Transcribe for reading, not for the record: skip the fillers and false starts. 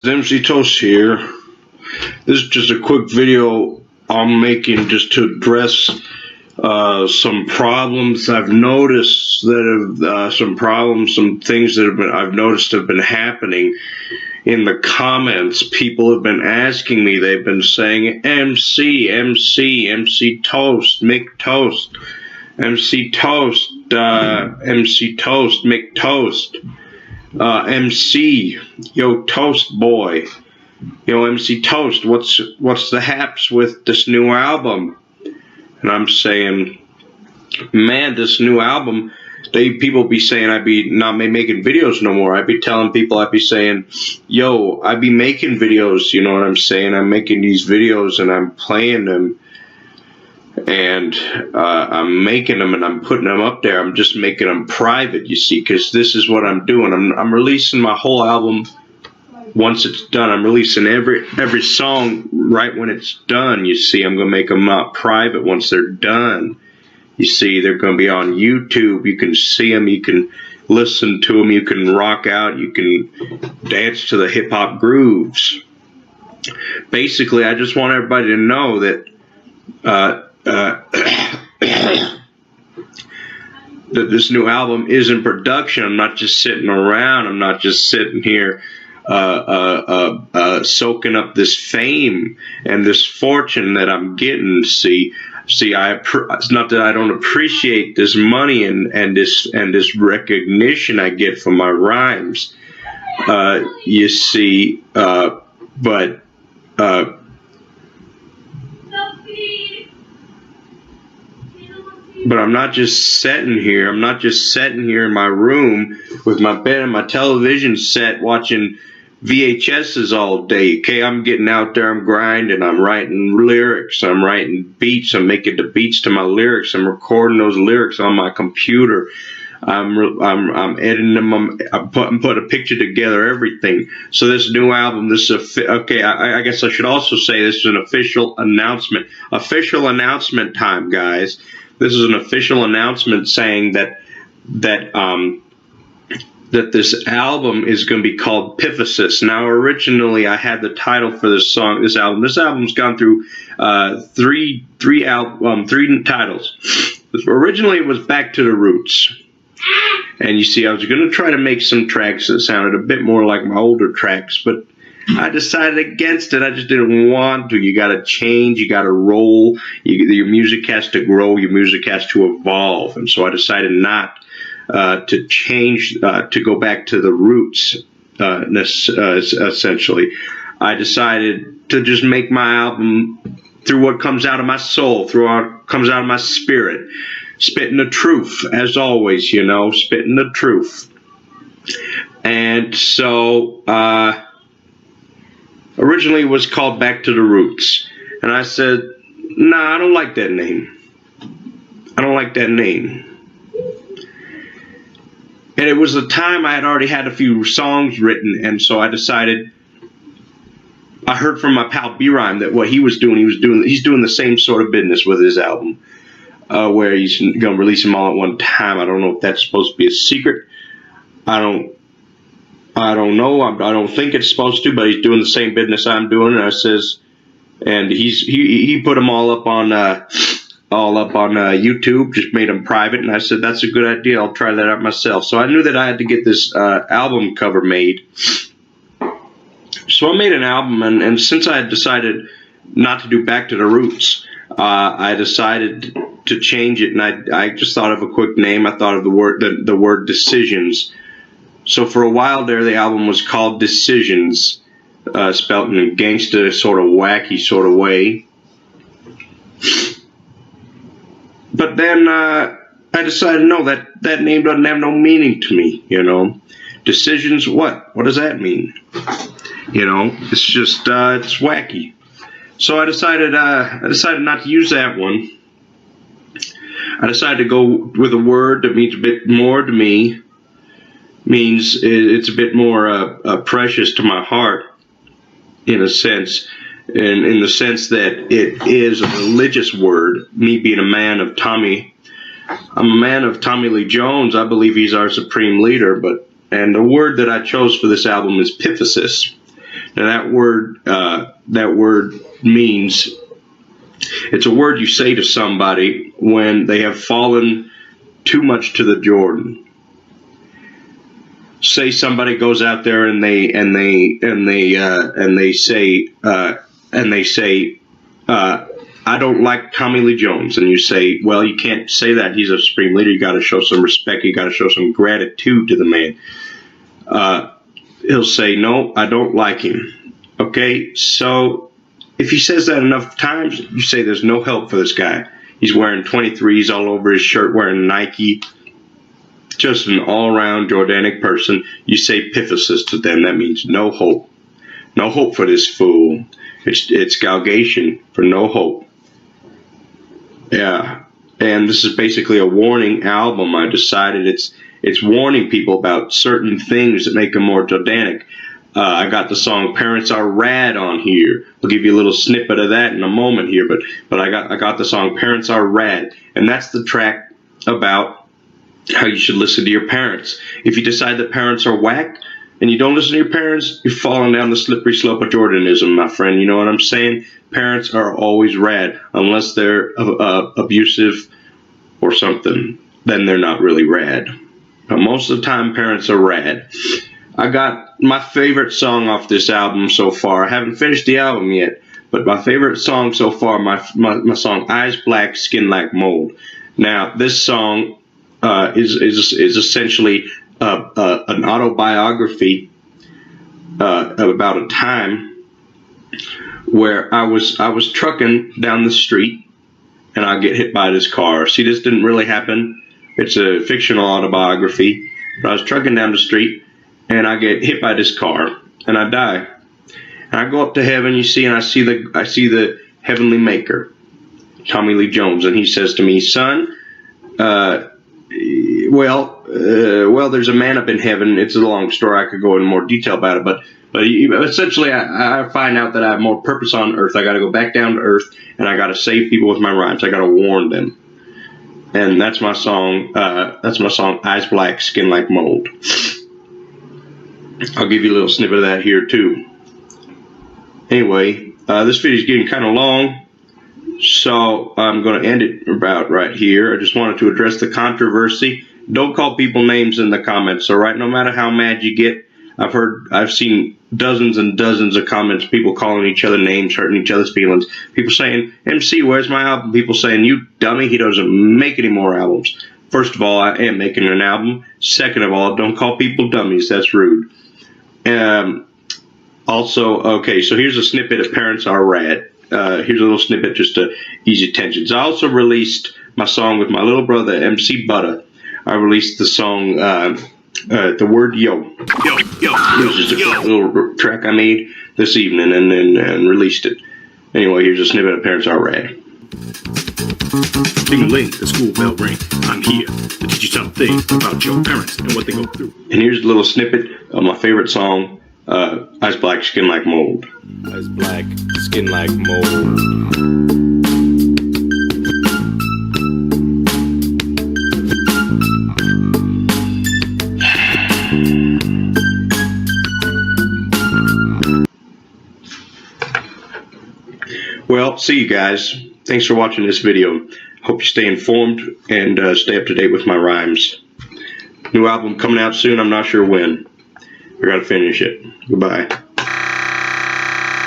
MC Toast here. This is just a quick video I'm making just to address some problems I've noticed that have some things that I've noticed have been happening in the comments. People have been asking me, they've been saying MC Toast, make toast, MC Toast, MC Toast, make toast, MC, yo Toast boy, yo MC Toast, what's the haps with this new album? And I'm saying, man, this new album, people be saying I be not making videos no more. I be telling people, I be saying, yo, I be making videos, you know what I'm saying? I'm making these videos and I'm playing them, and I'm making them and I'm putting them up there. I'm just making them private, you see, because this is what I'm doing. I'm releasing my whole album once it's done. I'm releasing every song right when it's done, you see. I'm going to make them private once they're done. You see, they're going to be on YouTube. You can see them. You can listen to them. You can rock out. You can dance to the hip-hop grooves. Basically, I just want everybody to know that that this new album is in production. I'm not just sitting around. I'm not just sitting here soaking up this fame and this fortune that I'm getting. See, it's not that I don't appreciate this money and this recognition I get from my rhymes. You see, but I'm not just sitting here. I'm not just sitting here in my room with my bed and my television set watching VHSs all day. Okay, I'm getting out there. I'm grinding. I'm writing lyrics. I'm writing beats. I'm making the beats to my lyrics. I'm recording those lyrics on my computer. I'm editing them. I'm putting a picture together. Everything. So this new album. This is okay. I guess I should also say this is an official announcement. Official announcement time, guys. This is an official announcement saying that this album is going to be called Piffisus. Now, originally, I had the title for this album. This album's gone through three titles. Originally, it was Back to the Roots. And you see, I was going to try to make some tracks that sounded a bit more like my older tracks, but I decided against it. I just didn't want to. You got to change. You got to roll. Your music has to grow. Your music has to evolve. And so I decided not to change, to go back to the roots, essentially. I decided to just make my album through what comes out of my soul, through what comes out of my spirit. Spitting the truth, as always, you know, spitting the truth. And so, originally it was called Back to the Roots. And I said, nah, I don't like that name. I don't like that name. And it was the time I had already had a few songs written, and so I decided, I heard from my pal B-Rhyme that what he's doing the same sort of business with his album, where he's going to release them all at one time. I don't know if that's supposed to be a secret. I don't know. I don't think it's supposed to, but he's doing the same business I'm doing. And I says, and he put them all up on YouTube, just made them private. And I said, that's a good idea. I'll try that out myself. So I knew that I had to get this album cover made. So I made an album, and since I had decided not to do Back to the Roots, I decided to change it, and I just thought of a quick name. I thought of the word Decisions. So for a while there, the album was called Decisions, spelled in a gangsta sort of wacky sort of way. But then I decided, no, that name doesn't have no meaning to me, you know. Decisions, what? What does that mean? You know, it's just it's wacky. So I decided not to use that one. I decided to go with a word that means a bit more to me. Means it's a bit more precious to my heart, in a sense, and in the sense that it is a religious word. Me being a man of Tommy, I'm a man of Tommy Lee Jones. I believe he's our supreme leader. And the word that I chose for this album is Piffisus. Now that word means, it's a word you say to somebody when they have fallen too much to the Jordan. Say somebody goes out there and they say, I don't like Tommy Lee Jones, and you say, well, you can't say that. He's a supreme leader. You got to show some respect. You got to show some gratitude to the man. He'll say, no, I don't like him. Okay, so if he says that enough times, you say there's no help for this guy. He's wearing 23s all over his shirt, wearing Nike. Just an all-around Jordanic person. You say Piffisus to them. That means no hope. No hope for this fool. It's Galgation for no hope. Yeah. And this is basically a warning album. I decided it's warning people about certain things that make them more Jordanic. I got the song "Parents Are Rad" on here. I'll give you a little snippet of that in a moment here. But I got the song "Parents Are Rad," and that's the track about how you should listen to your parents. If you decide that parents are whack and you don't listen to your parents, you're falling down the slippery slope of Jordanism, my friend. You know what I'm saying? Parents are always rad, unless they're abusive or something. Then they're not really rad. But most of the time, parents are rad. I got my favorite song off this album so far. I haven't finished the album yet, but my favorite song so far, my song "Eyes Black, Skin Like Mold." Now, this song is essentially an autobiography about a time where I was trucking down the street and I get hit by this car. See, this didn't really happen. It's a fictional autobiography. But I was trucking down the street and I get hit by this car and I die. And I go up to heaven, you see, and I see the heavenly maker, Tommy Lee Jones, and he says to me, "Son, well, there's a man up in heaven." It's a long story. I could go in more detail about it, but essentially, I find out that I have more purpose on earth. I got to go back down to earth, and I got to save people with my rhymes. I got to warn them, and that's my song. "Eyes Black, Skin Like Mold." I'll give you a little snippet of that here too. Anyway, this video is getting kind of long, so I'm going to end it about right here. I just wanted to address the controversy. Don't call people names in the comments, all right? No matter how mad you get. I've seen dozens and dozens of comments, people calling each other names, hurting each other's feelings. People saying, "MC, where's my album?" People saying, "You dummy, he doesn't make any more albums." First of all, I am making an album. Second of all, don't call people dummies. That's rude. Also, okay, so here's a snippet of "Parents Are Rad." Here's a little snippet just to ease your tensions. I also released my song with my little brother, MC Butter. I released the song, "The Word Yo." It was just a quick little track I made this evening and released it. Anyway, here's a snippet of "Parents Are Rad." Ding-a-ling, the school bell ring. I'm here to teach you something about your parents and what they go through. And here's a little snippet of my favorite song, "Eyes Black, Skin Like Mold." Eyes black, skin like mold. Well, see you guys. Thanks for watching this video. Hope you stay informed and stay up to date with my rhymes. New album coming out soon. I'm not sure when. I gotta finish it. Goodbye.